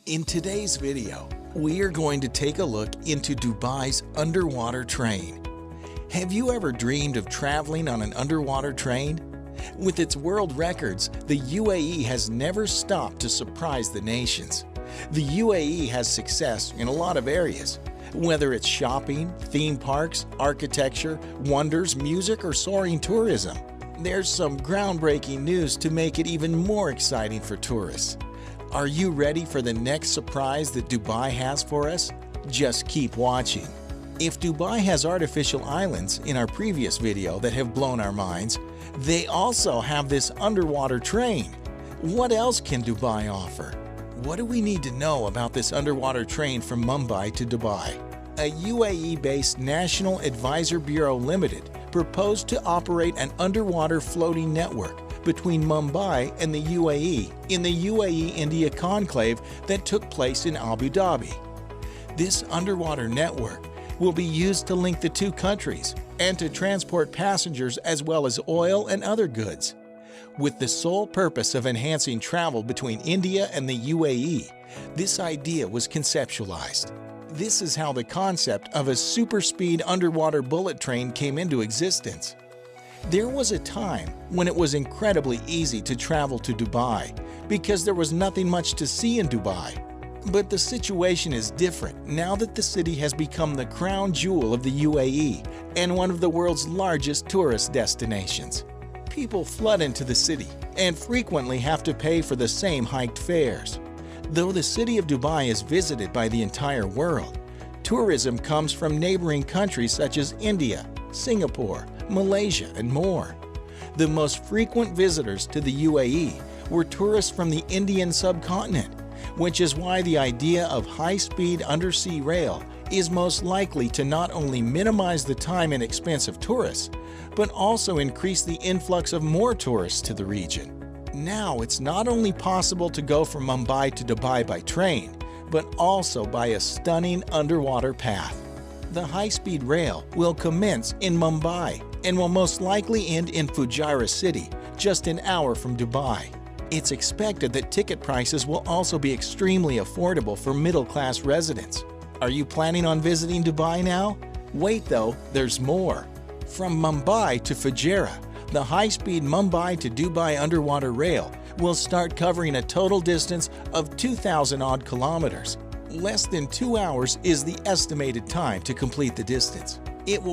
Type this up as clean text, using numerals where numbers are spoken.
In today's video, we are going to take a look into Dubai's underwater train. Have you ever dreamed of traveling on an underwater train? With its world records, the UAE has never stopped to surprise the nations. The UAE has success in a lot of areas, whether it's shopping, theme parks, architecture, wonders, music, or soaring tourism. There's some groundbreaking news to make it even more exciting for tourists. Are you ready for the next surprise that Dubai has for us? Just keep watching. If Dubai has artificial islands in our previous video that have blown our minds, they also have this underwater train. What else can Dubai offer? What do we need to know about this underwater train from Mumbai to Dubai? A UAE-based National Advisor Bureau Limited proposed to operate an underwater floating network between Mumbai and the UAE in the UAE-India conclave that took place in Abu Dhabi. This underwater network will be used to link the two countries and to transport passengers as well as oil and other goods. With the sole purpose of enhancing travel between India and the UAE, this idea was conceptualized. This is how the concept of a super-speed underwater bullet train came into existence. There was a time when it was incredibly easy to travel to Dubai because there was nothing much to see in Dubai. But the situation is different now that the city has become the crown jewel of the UAE and one of the world's largest tourist destinations. People flood into the city and frequently have to pay for the same hiked fares. Though the city of Dubai is visited by the entire world, tourism comes from neighboring countries such as India, Singapore, Malaysia, and more. The most frequent visitors to the UAE were tourists from the Indian subcontinent, which is why the idea of high-speed undersea rail is most likely to not only minimize the time and expense of tourists, but also increase the influx of more tourists to the region. Now it's not only possible to go from Mumbai to Dubai by train, but also by a stunning underwater path. The high-speed rail will commence in Mumbai and will most likely end in Fujairah city, just an hour from Dubai. It's expected that ticket prices will also be extremely affordable for middle-class residents. Are you planning on visiting Dubai now? Wait though, there's more. From Mumbai to Fujairah, the high-speed Mumbai to Dubai underwater rail will start covering a total distance of 2,000-odd kilometers. Less than 2 hours is the estimated time to complete the distance. It will